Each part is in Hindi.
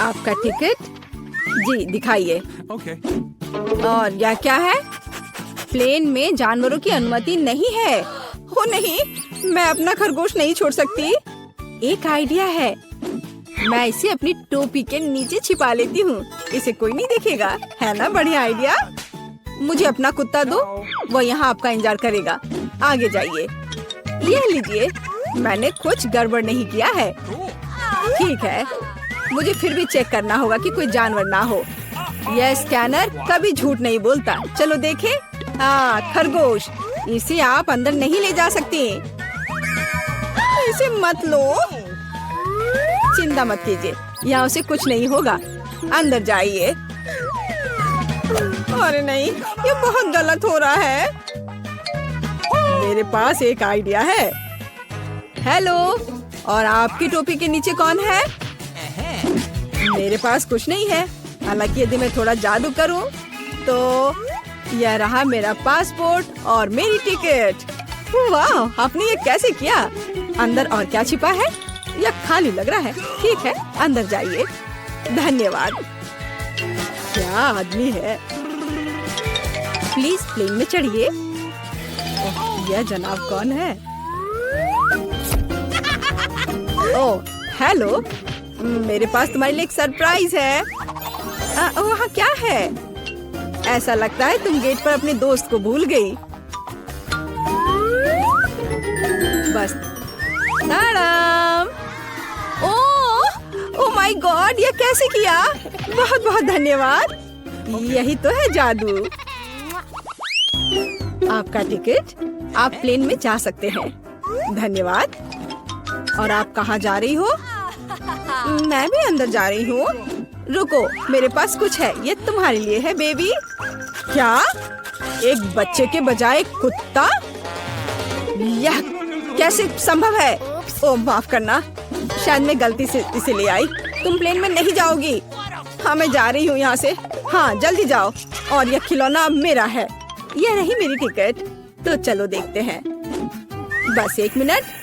आपका टिकट जी दिखाइए। Okay. और यह क्या है? प्लेन में जानवरों की अनुमति नहीं है। हो नहीं, मैं अपना खरगोश नहीं छोड़ सकती। एक आइडिया है, मैं इसे अपनी टोपी के नीचे छिपा लेती हूँ। इसे कोई नहीं देखेगा, है ना? बढ़िया आइडिया। मुझे अपना कुत्ता दो, वो यहाँ आपका इंतजार करेगा। आगे जाइए। यह लीजिए, मैंने कुछ गड़बड़ नहीं किया है। ठीक है, मुझे फिर भी चेक करना होगा कि कोई जानवर ना हो। यह स्कैनर कभी झूठ नहीं बोलता। चलो देखें। हाँ, खरगोश। इसे आप अंदर नहीं ले जा सकती। इसे मत लो। चिंता मत कीजिए, यहाँ उसे कुछ नहीं होगा। अंदर जाइए। अरे नहीं, ये बहुत गलत हो रहा है। मेरे पास एक आइडिया है। हेलो, और आपकी टोपी के नीचे कौन है? मेरे पास कुछ नहीं है। हालांकि यदि मैं थोड़ा जादू करूं, तो यह रहा मेरा पासपोर्ट और मेरी टिकट। वाह, आपने ये कैसे किया? अंदर और क्या छिपा है? यह खाली लग रहा है। ठीक है, अंदर जाइए। धन्यवाद। क्या आदमी है। प्लीज प्लेन में चढ़िए। यह जनाब कौन है? ओह, हेलो। मेरे पास तुम्हारे लिए एक सरप्राइज है। वहाँ क्या है? ऐसा लगता है तुम गेट पर अपने दोस्त को भूल गई। बस। ताड़ाम। ओह माय गॉड, ये कैसे किया? बहुत बहुत धन्यवाद। यही तो है जादू। आपका टिकट, आप प्लेन में जा सकते हैं। धन्यवाद। और आप कहाँ जा रही हो? मैं भी अंदर जा रही हूँ। रुको, मेरे पास कुछ है। ये तुम्हारे लिए है बेबी। क्या? एक बच्चे के बजाय कुत्ता? यह कैसे संभव है? ओह माफ करना, शायद मैं गलती से इसे ले आई। तुम प्लेन में नहीं जाओगी। हाँ, मैं जा रही हूँ यहाँ से। हाँ, जल्दी जाओ। और यह खिलौना अब मेरा है। यह रही मेरी टिकट। तो चलो देखते हैं। बस एक मिनट।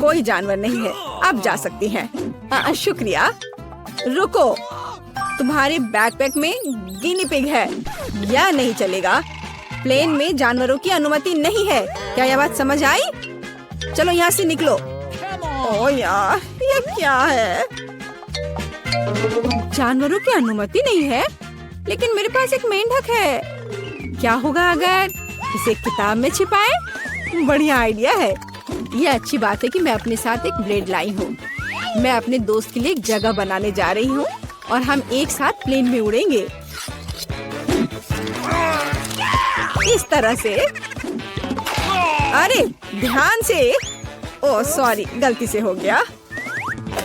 कोई जानवर नहीं है, आप जा सकती हैं। शुक्रिया। रुको, तुम्हारे बैकपैक में गिनी पिग है। यह नहीं चलेगा। प्लेन में जानवरों की अनुमति नहीं है। क्या यह बात समझ आई? चलो यहाँ से निकलो। ओह यार, ये क्या है? जानवरों की अनुमति नहीं है, लेकिन मेरे पास एक मेंढक है। क्या होगा अगर इसे किताब में छिपाए? बढ़िया आइडिया है। ये अच्छी बात है कि मैं अपने साथ एक ब्लेड लाई हूँ। मैं अपने दोस्त के लिए एक जगह बनाने जा रही हूँ और हम एक साथ प्लेन में उड़ेंगे। इस तरह से। अरे ध्यान से। ओह सॉरी, गलती से हो गया।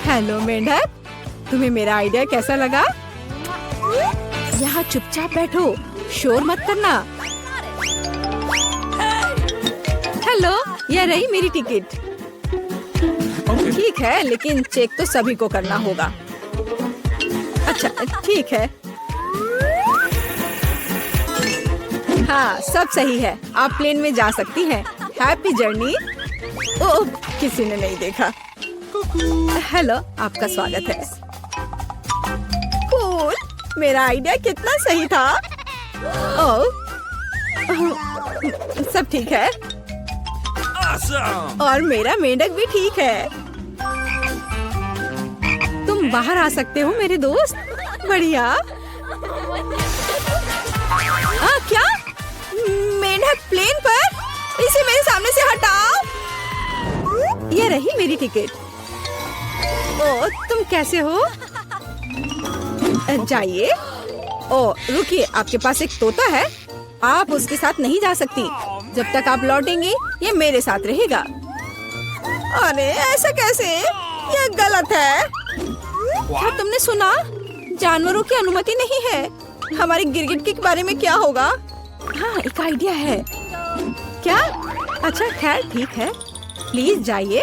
हेलो मेंढक, तुम्हें मेरा आइडिया कैसा लगा? यहाँ चुपचाप बैठो, शोर मत करना। हेलो, यह रही मेरी टिकट। ठीक है, लेकिन चेक तो सभी को करना होगा। अच्छा ठीक है। हाँ, सब सही है। आप प्लेन में जा सकती हैं। Happy journey. ओह, किसी ने नहीं देखा। हेलो, आपका स्वागत है। कूल, मेरा आइडिया कितना सही था। ओह, सब ठीक है। और मेरा मेंढक भी ठीक है। तुम बाहर आ सकते हो मेरे दोस्त। बढ़िया। क्या? मेंढक प्लेन पर? इसे मेरे सामने से हटाओ। ये रही मेरी टिकट। ओह, तुम कैसे हो? जाइए। ओह रुकिए, आपके पास एक तोता है। आप उसके साथ नहीं जा सकती। जब तक आप लौटेंगी, ये मेरे साथ रहेगा। अरे ऐसा कैसे? ये गलत है। क्या तुमने सुना? जानवरों की अनुमति नहीं है। हमारे गिरगिट के बारे में क्या होगा? हाँ, एक आइडिया है। क्या? अच्छा खैर ठीक है, प्लीज जाइए।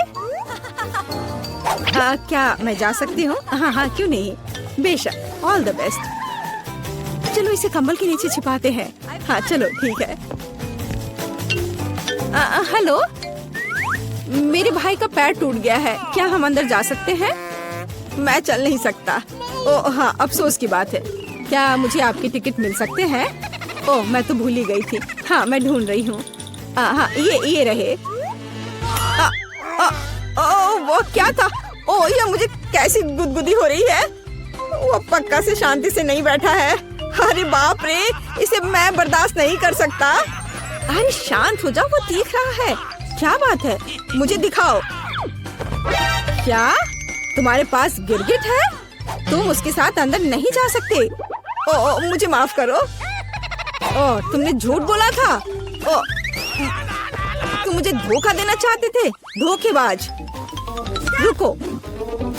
क्या मैं जा सकती हूँ? हाँ हाँ, क्यों नहीं, बेशक। All the best. चलो इसे कंबल के नीचे छिपाते हैं। हाँ चलो ठीक है। हेलो, मेरे भाई का पैर टूट गया है। क्या हम अंदर जा सकते हैं? मैं चल नहीं सकता। ओ हाँ, अफसोस की बात है। क्या मुझे आपकी टिकट मिल सकते हैं? ओह, मैं तो भूल ही गई थी। हाँ, मैं ढूंढ रही हूँ। हाँ, ये रहे। वो क्या था? ओह, ये मुझे कैसी गुदगुदी हो रही है। वो पक्का से शांति से नहीं बैठा है। अरे बाप रे, इसे मैं बर्दाश्त नहीं कर सकता। अरे शांत हो जाओ, वो देख रहा है। क्या बात है, मुझे दिखाओ। क्या तुम्हारे पास गिरगिट है? तुम उसके साथ अंदर नहीं जा सकते। ओ, मुझे माफ करो। ओ, तुमने झूठ बोला था। ओ, तुम मुझे धोखा देना चाहते थे, धोखेबाज। रुको,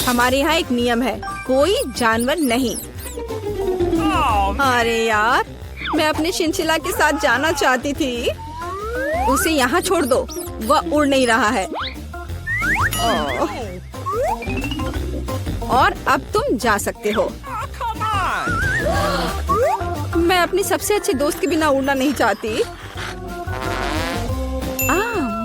हमारे यहाँ एक नियम है, कोई जानवर नहीं। अरे यार, मैं अपने शिनशिला के साथ जाना चाहती थी। उसे यहाँ छोड़ दो, वह उड़ नहीं रहा है। और अब तुम जा सकते हो। मैं अपनी सबसे अच्छे दोस्त के बिना उड़ना नहीं चाहती।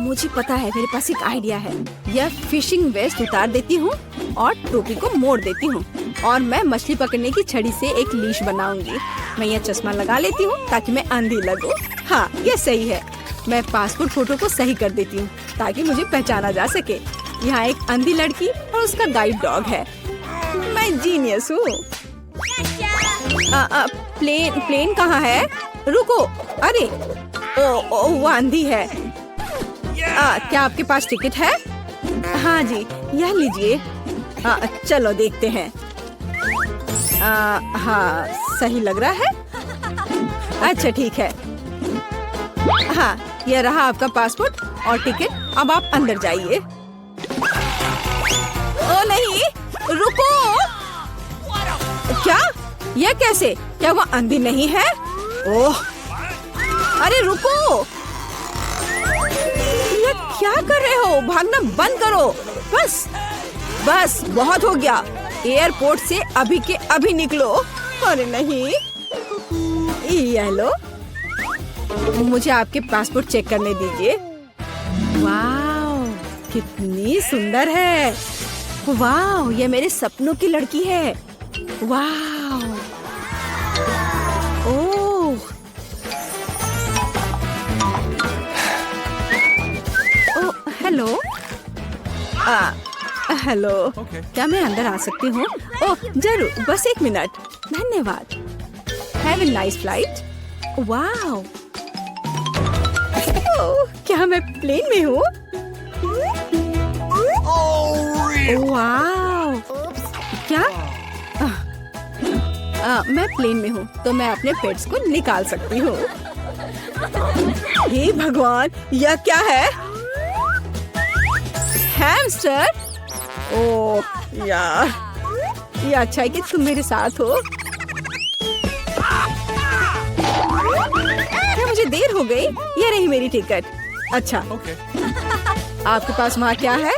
मुझे पता है, मेरे पास एक आइडिया है। यह फिशिंग वेस्ट उतार देती हूँ और टोपी को मोड़ देती हूँ और मैं मछली पकड़ने की छड़ी से एक लीश बनाऊंगी। मैं यह चश्मा लगा लेती हूँ ताकि मैं अंधी लगूं। हाँ, यह सही है। मैं पासपोर्ट फोटो को सही कर देती हूँ ताकि मुझे पहचाना जा सके। यहाँ एक अंधी लड़की और उसका गाइड डॉग है। मैं जीनियस हूँ। प्लेन कहाँ है? रुको, अरे ओ, वो अंधी है। क्या आपके पास टिकट है? हाँ जी, यह लीजिए। चलो देखते हैं। हाँ, सही लग रहा है। अच्छा ठीक है। हाँ, यह रहा आपका पासपोर्ट और टिकट। अब आप अंदर जाइए। ओ नहीं, रुको। क्या? यह कैसे? क्या वो अंधी नहीं है? ओह, अरे रुको। यह क्या कर रहे हो? भागना बंद करो। बस बहुत हो गया। एयरपोर्ट से अभी के अभी निकलो। अरे नहीं, ये लो, मुझे आपके पासपोर्ट चेक करने दीजिए। वाह, कितनी सुंदर है। वाह, ये मेरे सपनों की लड़की है। वाह, ओह, हेलो। हेलो, क्या मैं अंदर आ सकती हूँ? ओह जरूर, बस 1 मिनट। धन्यवाद। Have a nice flight. वाह, क्या मैं प्लेन में हूँ? वाह, क्या? मैं प्लेन में हूँ तो मैं अपने पेट्स को निकाल सकती हूँ। हे भगवान, यह क्या है? हैमस्टर? ओह यार, ये अच्छा है कि तुम मेरे साथ हो। क्या मुझे देर हो गई? ये रही मेरी टिकट। अच्छा, आपके पास वहाँ क्या है?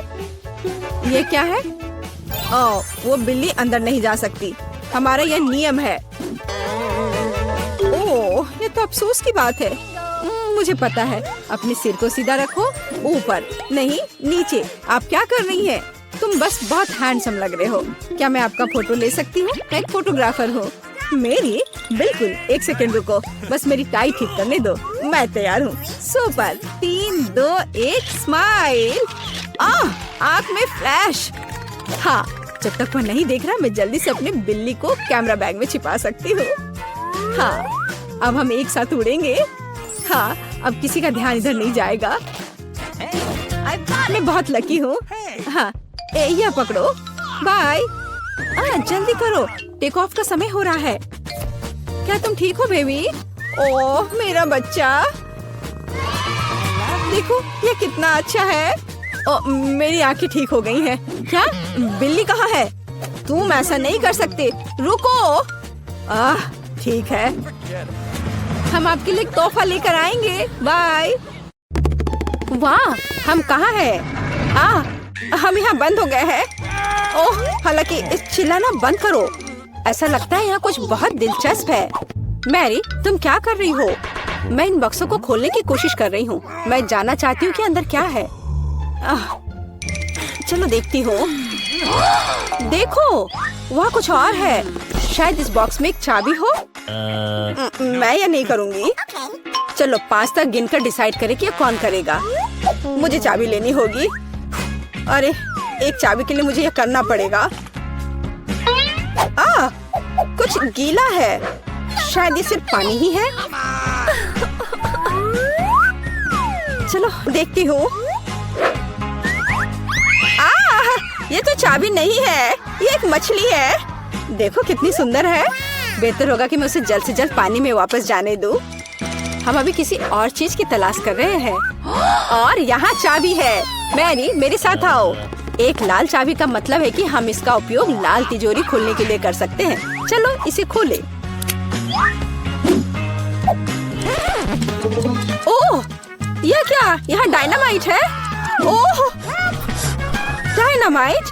ये क्या है? ओह, वो बिल्ली अंदर नहीं जा सकती। हमारा यह नियम है। ओह, ये तो अफसोस की बात है। मुझे पता है। अपने सिर को सीधा रखो, ऊपर नहीं नीचे। आप क्या कर रही हैं? तुम बस बहुत हैंडसम लग रहे हो। क्या मैं आपका फोटो ले सकती हूँ? मैं एक फोटोग्राफर हूँ। मेरी? बिल्कुल, 1 सेकंड रुको, बस मेरी टाई ठीक करने दो। मैं तैयार हूँ। सुपर। 3, 2, 1, स्माइल। आँख में फ्लैश। हाँ, जब तक वह नहीं देख रहा, मैं जल्दी से अपने बिल्ली को कैमरा बैग में छिपा सकती हूँ। हाँ, अब हम एक साथ उड़ेंगे। हाँ, अब किसी का ध्यान इधर नहीं जाएगा। मैं बहुत लकी हूँ। हाँ, यह पकड़ो। बाय। जल्दी करो, टेक ऑफ का समय हो रहा है। क्या तुम ठीक हो बेबी? ओह मेरा बच्चा, देखो ये कितना अच्छा है। ओह, मेरी आंखें ठीक हो गई हैं। क्या? बिल्ली कहाँ है? तुम ऐसा नहीं कर सकते, रुको। ठीक है, हम आपके लिए तोहफा लेकर आएंगे। बाय। वाह, हम कहाँ हैं? हम यहाँ बंद हो गए हैं। ओह, हालांकि इस चिल्लाना बंद करो। ऐसा लगता है यहाँ कुछ बहुत दिलचस्प है। मैरी, तुम क्या कर रही हो? मैं इन बक्सों को खोलने की कोशिश कर रही हूँ। मैं जानना चाहती हूँ कि अंदर क्या है। चलो देखती हूँ। देखो, वहाँ कुछ और है। शायद इस बॉक्स में एक चाबी हो। मैं ये नहीं करूँगी। चलो 5 तक गिनकर डिसाइड करें कि ये कौन करेगा। मुझे चाबी लेनी होगी। अरे, एक चाबी के लिए मुझे ये करना पड़ेगा। कुछ गीला है। शायद ये सिर्फ पानी ही है। चलो देखती हूँ। ये तो चाबी नहीं है, ये एक मछली है। देखो कितनी सुंदर है। बेहतर होगा कि मैं उसे जल्द से जल्द पानी में वापस जाने दूँ। हम अभी किसी और चीज की तलाश कर रहे हैं। और यहाँ चाबी है। मैरी, मेरे साथ आओ। एक लाल चाबी का मतलब है कि हम इसका उपयोग लाल तिजोरी खोलने के लिए कर सकते हैं। चलो इसे खोले। ओह, यह क्या? यहाँ डायनामाइट है। ओह, डायनामाइट,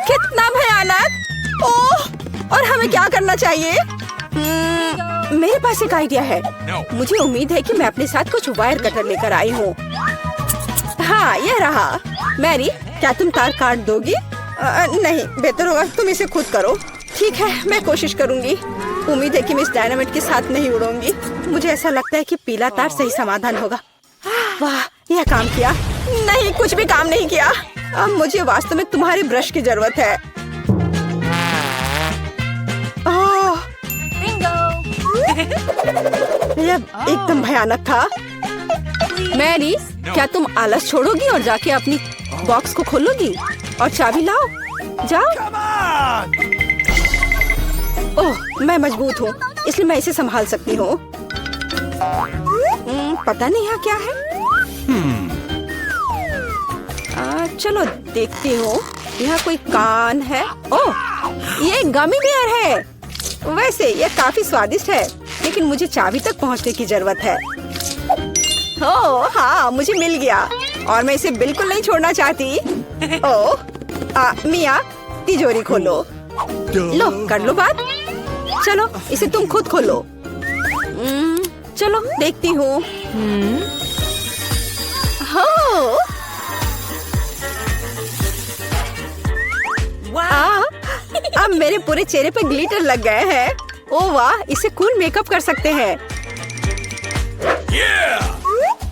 कितना भयानक। ओह, और हमें क्या करना चाहिए? मेरे पास एक आइडिया है। मुझे उम्मीद है कि मैं अपने साथ कुछ वायर कटर लेकर आई हूँ। हाँ, यह रहा। मैरी, क्या तुम तार काट दोगी? नहीं, बेहतर होगा तुम इसे खुद करो। ठीक है, मैं कोशिश करूँगी। उम्मीद है कि मैं इस डायनामाइट के साथ नहीं उड़ूंगी। मुझे ऐसा लगता है कि पीला तार सही समाधान होगा। वाह, यह काम किया। नहीं, कुछ भी काम नहीं किया। अब मुझे वास्तव में तुम्हारे ब्रश की जरूरत है। यह एकदम भयानक था। मैरी, क्या तुम आलस छोड़ोगी और जाके अपनी बॉक्स को खोलोगी? और चाबी लाओ, जाओ। ओह, मैं मजबूत हूँ, इसलिए मैं इसे संभाल सकती हूँ। पता नहीं यहाँ क्या है। चलो देखती हूँ। यहाँ कोई कान है। ओह, ये गमी बेयर है। वैसे ये काफी स्वादिष्ट है, लेकिन मुझे चाबी तक पहुँचने की जरूरत है। ओह हाँ, मुझे मिल गया और मैं इसे बिल्कुल नहीं छोड़ना चाहती। ओह, मिया, तिजोरी खोलो। लो, कर लो बात। चलो इसे तुम खुद खोलो। चलो देखती हूँ। अब मेरे पूरे चेहरे पर ग्लिटर लग गए हैं। ओह वाह, इसे कूल मेकअप कर सकते हैं।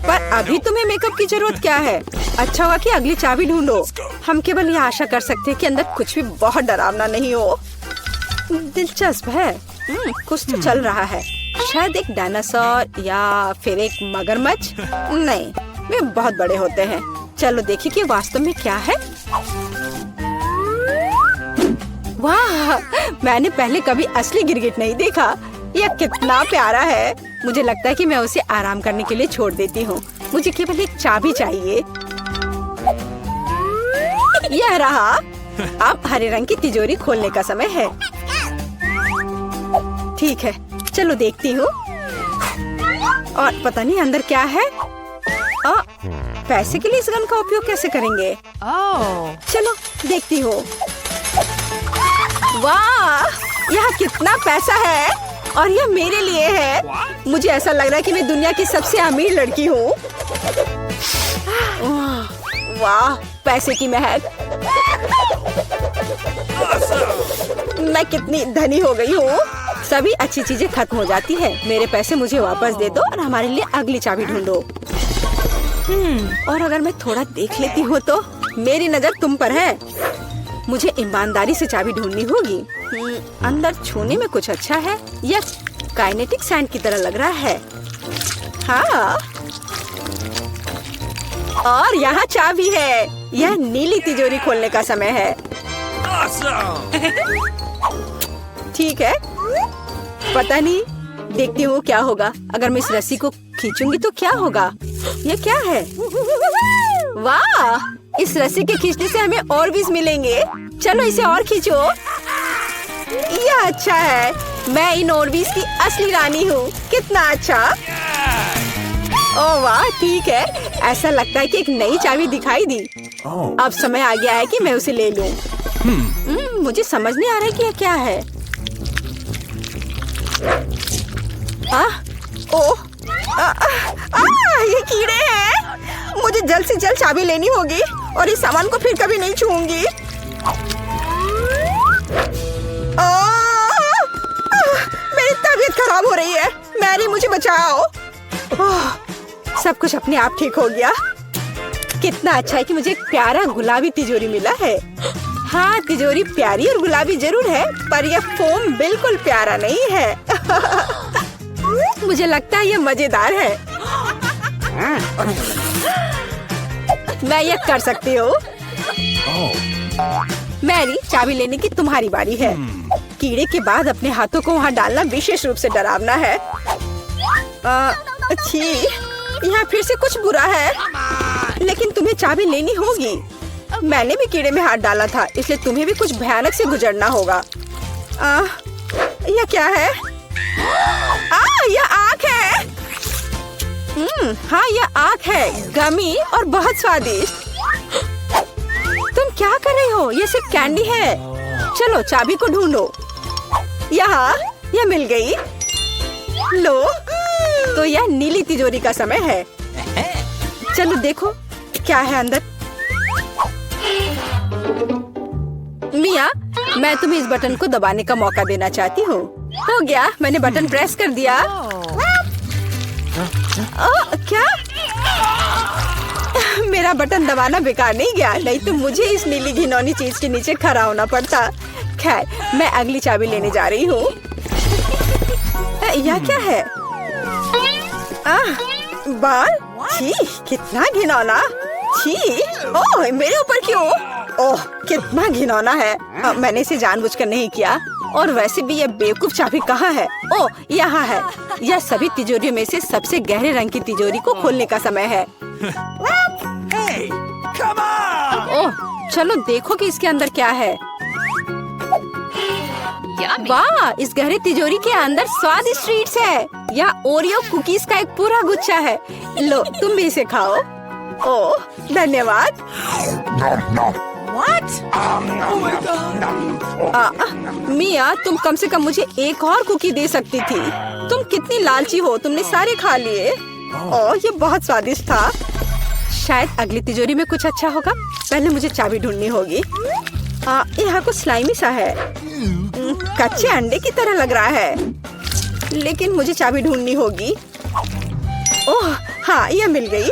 पर अभी तुम्हें मेकअप की जरूरत क्या है? अच्छा हुआ कि अगली चाबी ढूंढो। हम केवल ये आशा कर सकते हैं कि अंदर कुछ भी बहुत डरावना नहीं हो। दिलचस्प है। कुछ तो चल रहा है। शायद एक डायनासोर या फिर एक मगरमच्छ। नहीं, वे बहुत बड़े होते हैं। चलो देखिए कि वास्तव में क्या है। वाह, मैंने पहले कभी असली गिरगिट नहीं देखा। यह कितना प्यारा है। मुझे लगता है कि मैं उसे आराम करने के लिए छोड़ देती हूँ। मुझे केवल एक चाबी चाहिए। यह रहा। अब हरे रंग की तिजोरी खोलने का समय है। ठीक है, चलो देखती हूँ। और पता नहीं अंदर क्या है। पैसे के लिए इस गन का उपयोग कैसे करेंगे? चलो देखती हूँ। वाह, यह कितना पैसा है और यह मेरे लिए है। मुझे ऐसा लग रहा है कि मैं दुनिया की सबसे अमीर लड़की हूँ। वाह, पैसे की महक। मैं कितनी धनी हो गई हूँ। सभी अच्छी चीजें खत्म हो जाती है। मेरे पैसे मुझे वापस दे दो और हमारे लिए अगली चाबी ढूंढो। और अगर मैं थोड़ा देख लेती हूँ तो मेरी नजर तुम पर है। मुझे ईमानदारी से चाबी ढूंढनी होगी। अंदर छूने में कुछ अच्छा है। यह काइनेटिक सैंड की तरह लग रहा है। हाँ, और यहाँ चाबी है। यह नीली तिजोरी खोलने का समय है। ठीक है, पता नहीं, देखती हूँ क्या होगा। अगर मैं इस रस्सी को खींचूंगी तो क्या होगा? यह क्या है? वाह, इस रस्सी के खींचने से हमें और बीज मिलेंगे। चलो इसे और खींचो। यह अच्छा है। मैं इन ऑर्बिस की असली रानी हूँ। कितना अच्छा। ओह वाह, ठीक है। ऐसा लगता है कि एक नई चाबी दिखाई दी। अब समय आ गया है कि मैं उसे ले लूं। मुझे समझ नहीं आ रहा है कि यह क्या है। ये कीड़े हैं। मुझे जल्द से जल्द चाबी लेनी होगी और इस सामान को फिर कभी नहीं छूऊंगी। बचाओ। ओह, सब कुछ अपने आप ठीक हो गया। कितना अच्छा है कि मुझे एक प्यारा गुलाबी तिजोरी मिला है। हाँ, तिजोरी प्यारी और गुलाबी जरूर है, पर यह फोम बिल्कुल प्यारा नहीं है। मुझे लगता है यह मजेदार है। मैं यह कर सकती हूँ। मैरी, चाबी लेने की तुम्हारी बारी है। कीड़े के बाद अपने हाथों को वहाँ डालना विशेष रूप से डरावना है। अच्छी, यहाँ फिर से कुछ बुरा है, लेकिन तुम्हें चाबी लेनी होगी। मैंने भी कीड़े में हाथ डाला था, इसलिए तुम्हें भी कुछ भयानक से गुजरना होगा। यह क्या है? यह आँख है। हाँ, यह आँख है, गमी और बहुत स्वादिष्ट। तुम क्या कर रही हो? ये सिर्फ कैंडी है। चलो चाबी को ढूंढो। यहाँ, यह मिल गई। लो, तो यह नीली तिजोरी का समय है। चलो देखो क्या है अंदर। मिया, मैं तुम्हें इस बटन को दबाने का मौका देना चाहती हूँ। हो गया, मैंने बटन प्रेस कर दिया। क्या? मेरा बटन दबाना बेकार नहीं गया, नहीं तो मुझे इस नीली घिनौनी चीज के नीचे खड़ा होना पड़ता। खैर, मैं अगली चाबी लेने जा रही हूँ। यह क्या है? बाल? छी, कितना घिनौना। छी, ओह, मेरे ऊपर क्यों? ओह, कितना घिनौना है। मैंने इसे जानबूझकर नहीं किया। और वैसे भी यह बेवकूफ चाबी कहाँ है? ओह, यहाँ है। यह सभी तिजोरियों में से सबसे गहरे रंग की तिजोरी को खोलने का समय है। ओह, चलो देखो कि इसके अंदर क्या है। वाह, इस गहरी तिजोरी के अंदर स्वादिष्ट ट्रीट्स है। यह ओरियो कुकीज का एक पूरा गुच्छा है। लो, तुम भी इसे खाओ। ओह, धन्यवाद। मिया, तुम कम से कम मुझे एक और कुकी दे सकती थी। तुम कितनी लालची हो, तुमने सारे खा लिए। ओह, ये बहुत स्वादिष्ट था। शायद अगली तिजोरी में कुछ अच्छा होगा। पहले मुझे चाबी ढूंढनी होगी। यहाँ कुछ स्लाइमी सा है, कच्चे अंडे की तरह लग रहा है, लेकिन मुझे चाबी ढूंढनी होगी। ओह हाँ, यह मिल गई।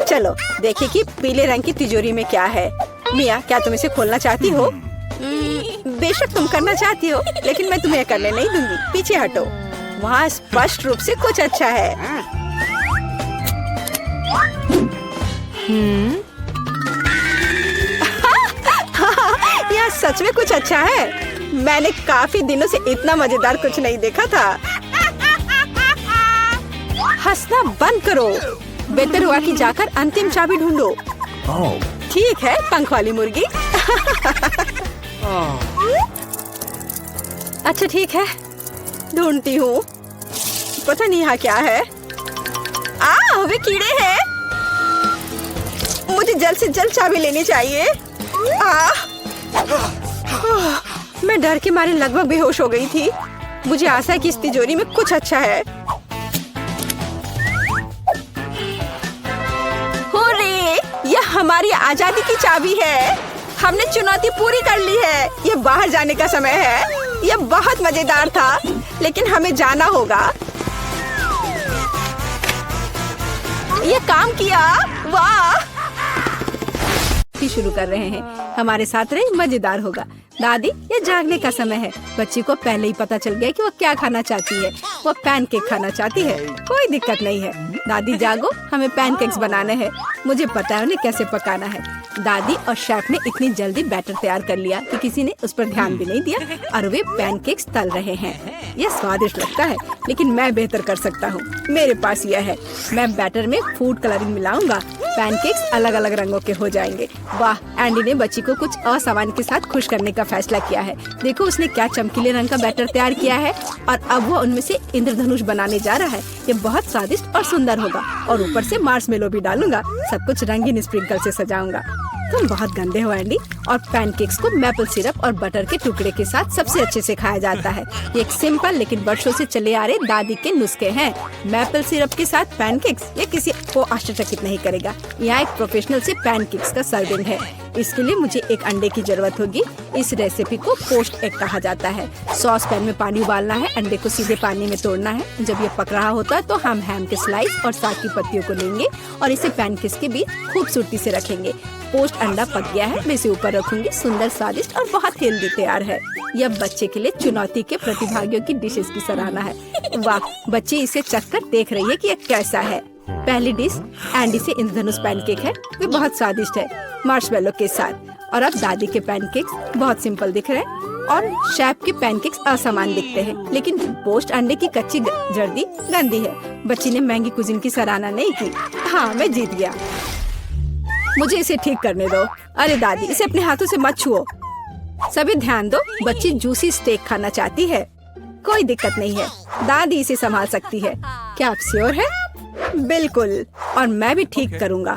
चलो देखिए कि पीले रंग की तिजोरी में क्या है। मिया, क्या तुम इसे खोलना चाहती हो? बेशक तुम करना चाहती हो, लेकिन मैं तुम्हें करने नहीं दूंगी। पीछे हटो, वहाँ स्पष्ट रूप से कुछ अच्छा है। यह सच में कुछ अच्छा है। मैंने काफी दिनों से इतना मजेदार कुछ नहीं देखा था। हंसना बंद करो। बेहतर हुआ कि जाकर अंतिम चाबी ढूंढो। ठीक है, पंख वाली मुर्गी। अच्छा ठीक है, ढूंढती हूँ। पता नहीं यहाँ क्या है। वे कीड़े हैं। मुझे जल्द से जल्द चाबी लेनी चाहिए। मैं डर के मारे लगभग बेहोश हो गई थी। मुझे आशा है कि इस तिजोरी में कुछ अच्छा है। होरे, यह हमारी आजादी की चाबी है। हमने चुनौती पूरी कर ली है। यह बाहर जाने का समय है। यह बहुत मजेदार था, लेकिन हमें जाना होगा। यह काम किया। वाह! शुरू कर रहे हैं। हमारे साथ रहे, मजेदार होगा। दादी, ये जागने का समय है। बच्ची को पहले ही पता चल गया कि वो क्या खाना चाहती है। वो पैनकेक खाना चाहती है। कोई दिक्कत नहीं है। दादी जागो, हमें पैनकेक्स बनाने हैं। मुझे पता है उन्हें कैसे पकाना है। दादी और शेफ ने इतनी जल्दी बैटर तैयार कर लिया कि किसी ने उस पर ध्यान भी नहीं दिया और वे पैनकेक्स तल रहे हैं। यह स्वादिष्ट लगता है, लेकिन मैं बेहतर कर सकता हूँ। मेरे पास यह है। मैं बैटर में फूड कलरिंग मिलाऊंगा। पैनकेक्स अलग अलग रंगों के हो जाएंगे। वाह, एंडी ने बच्ची को कुछ असामान्य के साथ खुश करने का फैसला किया है। देखो उसने क्या चमकीले रंग का बैटर तैयार किया है और अब वो उनमें से इंद्रधनुष बनाने जा रहा है। ये बहुत स्वादिष्ट और सुंदर होगा और ऊपर से मार्शमेलो भी डालूंगा। सब कुछ रंगीन स्प्रिंकल से सजाऊंगा। तुम बहुत गंदे हो एंडी। और पैनकेक्स को मैपल सिरप और बटर के टुकड़े के साथ सबसे अच्छे से खाया जाता है। ये एक सिंपल लेकिन वर्षों से चले आ रहे दादी के नुस्खे हैं। मैपल सिरप के साथ पैनकेक्स, ये किसी को आश्चर्यचकित नहीं करेगा। यहाँ एक प्रोफेशनल से पैनकेक्स का सर्विंग है। इसके लिए मुझे एक अंडे की जरूरत होगी। इस रेसिपी को पोस्ट एग कहा जाता है। सॉस पैन में पानी उबालना है, अंडे को सीधे पानी में तोड़ना है। जब ये पक रहा होता है तो हम हैम के स्लाइस और साग की पत्तियों को लेंगे और इसे पैनकेक्स के बीच खूबसूरती से रखेंगे। पोस्ट अंडा पक गया है, मैं इसे ऊपर रखूंगी। सुंदर, स्वादिष्ट और बहुत हेल्दी तैयार है। यह बच्चे के लिए चुनौती के प्रतिभागियों की डिशेस की सराहना है। वाह, बच्चे इसे चखकर देख रही है कि यह कैसा है। पहली डिश एंडी से इंद्रधनुष पैनकेक है। वे बहुत स्वादिष्ट है, मार्शमेलो के साथ। और अब दादी के पैनकेक्स बहुत सिंपल दिख रहे हैं और शेफ के पैनकेक्स असमान दिखते हैं, लेकिन पोस्ट अंडे की कच्ची जर्दी गंदी है। बच्ची ने महंगी कुजिन की सराहना नहीं की। हाँ, मैं जीत गया। मुझे इसे ठीक करने दो। अरे दादी, इसे अपने हाथों से मत छुओ। सभी ध्यान दो, बच्ची जूसी स्टेक खाना चाहती है। कोई दिक्कत नहीं है, दादी इसे संभाल सकती है। क्या आप श्योर है? बिल्कुल, और मैं भी ठीक करूँगा।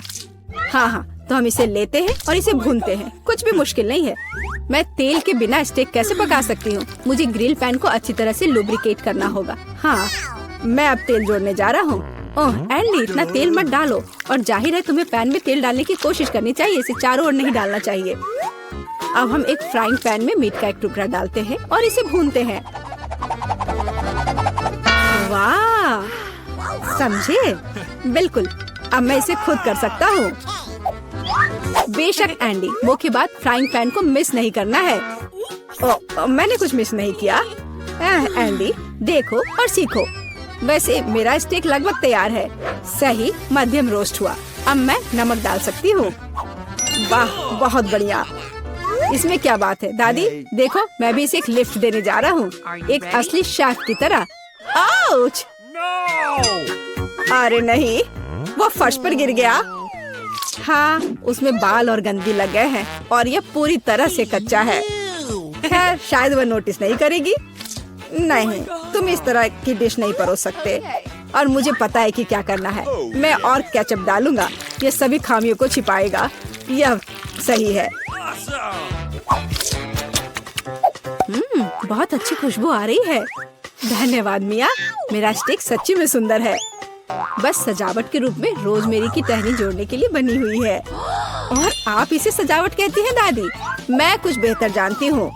हाँ, तो हम इसे लेते हैं और इसे भूनते हैं। कुछ भी मुश्किल नहीं है। मैं तेल के बिना स्टेक कैसे पका सकती हूँ? मुझे ग्रिल पैन को अच्छी तरह से लुब्रिकेट करना होगा। हाँ, मैं अब तेल जोड़ने जा रहा हूँ। ओह एंडी, इतना तेल मत डालो। और जाहिर है तुम्हें पैन में तेल डालने की कोशिश करनी चाहिए, इसे चारों ओर नहीं डालना चाहिए। अब हम एक फ्राइंग पैन में मीट का एक टुकड़ा डालते हैं और इसे भूनते हैं। वाह, समझे? बिल्कुल, अब मैं इसे खुद कर सकता हूँ। बेशक एंडी, वो के बाद फ्राइंग पैन को मिस नहीं करना है। मैंने कुछ मिस नहीं किया। एंडी, देखो और सीखो। वैसे मेरा स्टेक लगभग तैयार है। सही मध्यम रोस्ट हुआ। अब मैं नमक डाल सकती हूँ। वाह, बहुत बढ़िया। इसमें क्या बात है दादी, देखो मैं भी इसे एक लिफ्ट देने जा रहा हूँ, एक असली शेफ की तरह। आउच! अरे नहीं, वो फर्श पर गिर गया। हाँ, उसमें बाल और गंदगी लग गए हैं और यह पूरी तरह से कच्चा है। खैर, शायद वह नोटिस नहीं करेगी। नहीं, तुम इस तरह की डिश नहीं परोस सकते। और मुझे पता है कि क्या करना है। मैं और केचप डालूंगा, ये सभी खामियों को छिपाएगा। यह सही है। बहुत अच्छी खुशबू आ रही है। धन्यवाद मिया, मेरा स्टेक सच्ची में सुंदर है। बस सजावट के रूप में रोजमेरी की टहनी जोड़ने के लिए बनी हुई है। और आप इसे सजावट कहती हैं दादी? मैं कुछ बेहतर जानती हूँ।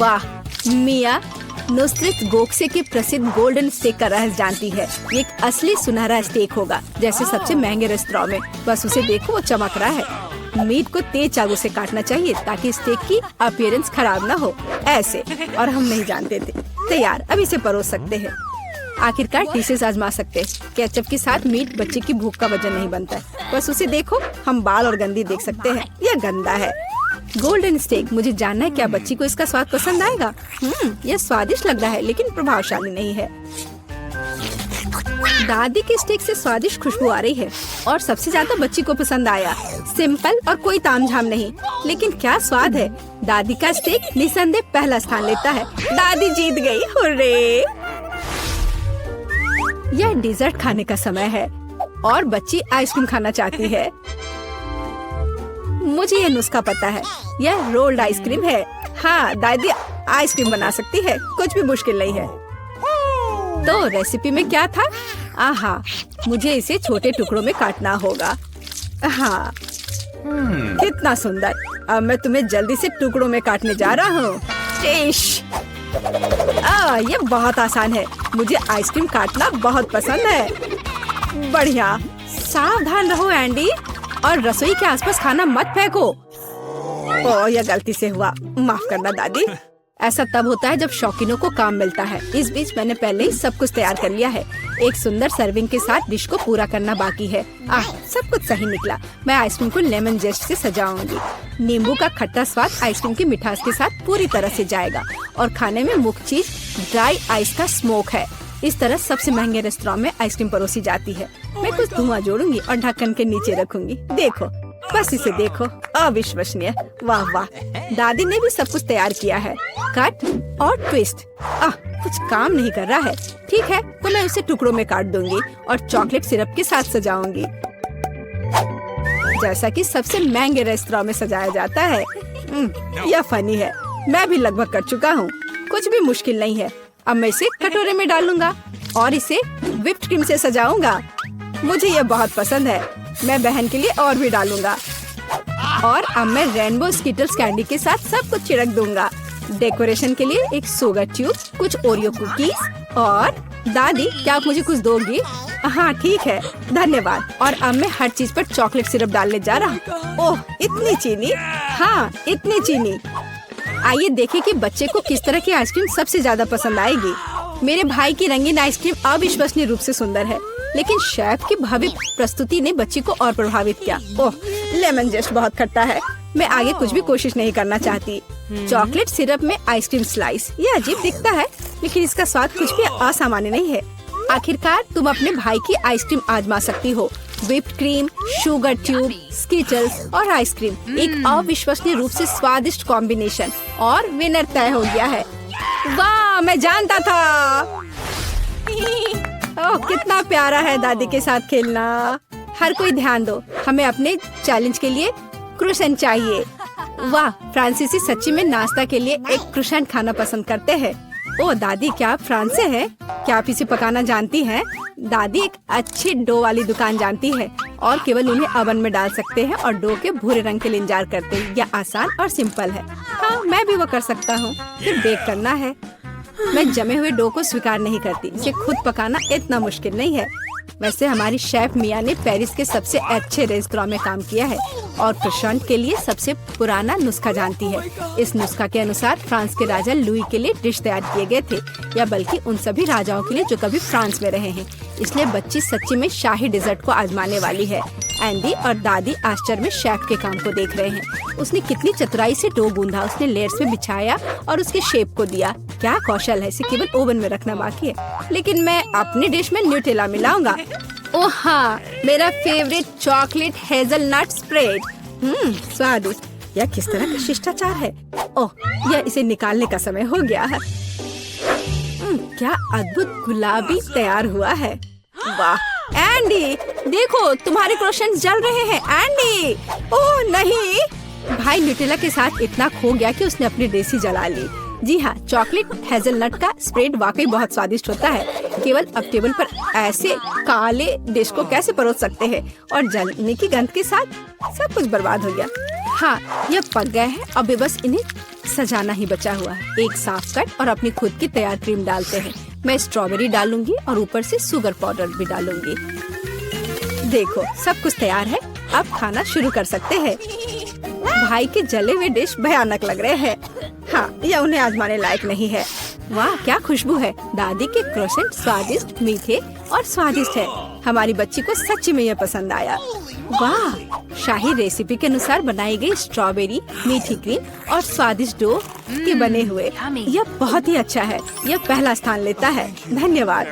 वाह, मिया नुसरत गोखसे के प्रसिद्ध गोल्डन स्टेक का रहस्य जानती है। ये एक असली सुनहरा स्टेक होगा, जैसे सबसे महंगे रेस्तरां में। बस उसे देखो, वो चमक रहा है। मीट को तेज चाकू से काटना चाहिए ताकि स्टेक की अपीयरेंस खराब ना हो। ऐसे, और हम नहीं जानते थे। तैयार, अब इसे परोस सकते हैं। आखिरकार डिशेस आजमा सकते हैं। केचप के साथ मीट बच्चे की भूख का वजन नहीं बनता है। बस उसे देखो, हम बाल और गंदी देख सकते हैं। यह गंदा है। गोल्डन स्टेक, मुझे जानना है क्या बच्ची को इसका स्वाद पसंद आएगा। यह स्वादिष्ट लग रहा है लेकिन प्रभावशाली नहीं है। दादी के स्टेक से स्वादिष्ट खुशबू आ रही है और सबसे ज्यादा बच्ची को पसंद आया। सिंपल और कोई तामझाम नहीं, लेकिन क्या स्वाद है। दादी का स्टेक निसंदेह पहला स्थान लेता है। दादी जीत गई, हुर्रे! यह डिजर्ट खाने का समय है और बच्ची आइसक्रीम खाना चाहती है। मुझे यह नुस्खा पता है, यह रोल्ड आइसक्रीम है। हाँ, दादी आइसक्रीम बना सकती है, कुछ भी मुश्किल नहीं है। तो रेसिपी में क्या था? आहा, मुझे इसे छोटे टुकड़ों में काटना होगा। हाँ, कितना सुंदर। अब मैं तुम्हें जल्दी से टुकड़ों में काटने जा रहा हूँ। ये बहुत आसान है। मुझे आइसक्रीम काटना बहुत पसंद है। बढ़िया, सावधान रहो एंडी, और रसोई के आसपास खाना मत फेंको। यह गलती से हुआ, माफ करना दादी। ऐसा तब होता है जब शौकीनों को काम मिलता है। इस बीच मैंने पहले ही सब कुछ तैयार कर लिया है। एक सुंदर सर्विंग के साथ डिश को पूरा करना बाकी है। सब कुछ सही निकला। मैं आइसक्रीम को लेमन जेस्ट से सजाऊंगी। नींबू का खट्टा स्वाद आइसक्रीम की मिठास के साथ पूरी तरह से जाएगा और खाने में मुख्य चीज ड्राई आइस का स्मोक है। इस तरह सबसे महंगे रेस्तरां में आइसक्रीम परोसी जाती है। मैं कुछ धुआं जोड़ूंगी और ढक्कन के नीचे रखूंगी। देखो, बस इसे देखो, अविश्वसनीय। वाह वाह, दादी ने भी सब कुछ तैयार किया है। कट और ट्विस्ट। कुछ काम नहीं कर रहा है। ठीक है, तो मैं उसे टुकड़ों में काट दूंगी और चॉकलेट सिरप के साथ सजाऊंगी, जैसा कि सबसे महंगे रेस्तरां में सजाया जाता है। यह फनी है। मैं भी लगभग कर चुका हूँ, कुछ भी मुश्किल नहीं है। अब मैं इसे कटोरे में डालूंगा और इसे व्हिप्ड क्रीम से सजाऊंगा। मुझे यह बहुत पसंद है। मैं बहन के लिए और भी डालूंगा। और अब मैं रेनबो स्किटल्स कैंडी के साथ सब कुछ छिड़क दूंगा। डेकोरेशन के लिए एक शुगर ट्यूब, कुछ ओरियो कुकीज और दादी क्या आप मुझे कुछ दोगी? हाँ ठीक है, धन्यवाद। और अब मैं हर चीज पर चॉकलेट सिरप डालने जा रहा हूँ। ओह इतनी चीनी, हाँ इतनी चीनी। आइए देखें कि बच्चे को किस तरह की आइसक्रीम सबसे ज्यादा पसंद आएगी। मेरे भाई की रंगीन आइसक्रीम अविश्वसनीय रूप से सुंदर है, लेकिन शेफ की भव्य प्रस्तुति ने बच्ची को और प्रभावित किया। ओह लेमन जेस्ट बहुत खट्टा है, मैं आगे कुछ भी कोशिश नहीं करना चाहती। चॉकलेट सिरप में आइसक्रीम स्लाइस, ये अजीब दिखता है, लेकिन इसका स्वाद कुछ भी असामान्य नहीं है। आखिरकार तुम अपने भाई की आइसक्रीम आजमा सकती हो। Whipped cream, sugar tube, Skittles और आइसक्रीम, एक अविश्वसनीय रूप से स्वादिष्ट कॉम्बिनेशन, और विनर तय हो गया है। वाह मैं जानता था। ओह कितना प्यारा है दादी के साथ खेलना। हर कोई ध्यान दो, हमें अपने चैलेंज के लिए क्रोसेंट चाहिए। वाह फ्रांसीसी सच्ची में नाश्ता के लिए एक क्रोसेंट खाना पसंद करते हैं। ओह दादी क्या आप फ्रांस से हैं? क्या आप इसे पकाना जानती हैं? दादी एक अच्छी डो वाली दुकान जानती है और केवल उन्हें ओवन में डाल सकते हैं और डो के भूरे रंग के लिए इंतजार करते हैं। यह आसान और सिंपल है। हाँ मैं भी वो कर सकता हूँ, फिर बेक करना है। मैं जमे हुए डो को स्वीकार नहीं करती, इसे खुद पकाना इतना मुश्किल नहीं है। वैसे हमारी शेफ मिया ने पेरिस के सबसे अच्छे रेस्तरां में काम किया है और क्रोसेंट के लिए सबसे पुराना नुस्खा जानती है। इस नुस्खा के अनुसार फ्रांस के राजा लुई के लिए डिश तैयार किए गए थे, या बल्कि उन सभी राजाओं के लिए जो कभी फ्रांस में रहे हैं। इसलिए बच्ची सच्ची में शाही डिजर्ट को आजमाने वाली है। एंडी और दादी आश्चर्य में शेफ के काम को देख रहे हैं। उसने कितनी चतुराई से डो गूंधा, उसने लेयर्स में बिछाया और उसके शेप को दिया। क्या कौशल है, इसे केवल ओवन में रखना बाकी है। लेकिन मैं अपनी डिश में न्यूटेला मिलाऊंगा। ओह हाँ, मेरा फेवरेट चॉकलेट हेजलनट स्प्रेड। स्वादिष्ट। यह किस तरह का शिष्टाचार है। ओह यह इसे निकालने का समय हो गया है। क्या अद्भुत गुलाबी तैयार हुआ है। वाह एंडी देखो तुम्हारे क्रोसेंट जल रहे हैं। एंडी ओह नहीं, भाई न्यूटेला के साथ इतना खो गया कि उसने अपनी देसी जला ली। जी हाँ, चॉकलेट हेजलनट का स्प्रेड वाकई बहुत स्वादिष्ट होता है। केवल अब टेबल पर ऐसे काले डिश को कैसे परोस सकते हैं, और जलने की गंध के साथ सब कुछ बर्बाद हो गया। हाँ यह पक गए हैं, अब बस इन्हें सजाना ही बचा हुआ है। एक साफ कट और अपनी खुद की तैयार क्रीम डालते हैं। मैं स्ट्रॉबेरी डालूंगी और ऊपर से शुगर पाउडर भी डालूंगी। देखो सब कुछ तैयार है, अब खाना शुरू कर सकते हैं। भाई के जले हुए डिश भयानक लग रहे हैं। हाँ यह उन्हें आजमाने लायक नहीं है। वाह क्या खुशबू है। दादी के क्रोसेंट स्वादिष्ट, मीठे और स्वादिष्ट है। हमारी बच्ची को सच्ची में यह पसंद आया। वाह शाही रेसिपी के अनुसार बनाई गई स्ट्रॉबेरी, मीठी क्रीम और स्वादिष्ट डो के बने हुए, यह बहुत ही अच्छा है। यह पहला स्थान लेता है। धन्यवाद।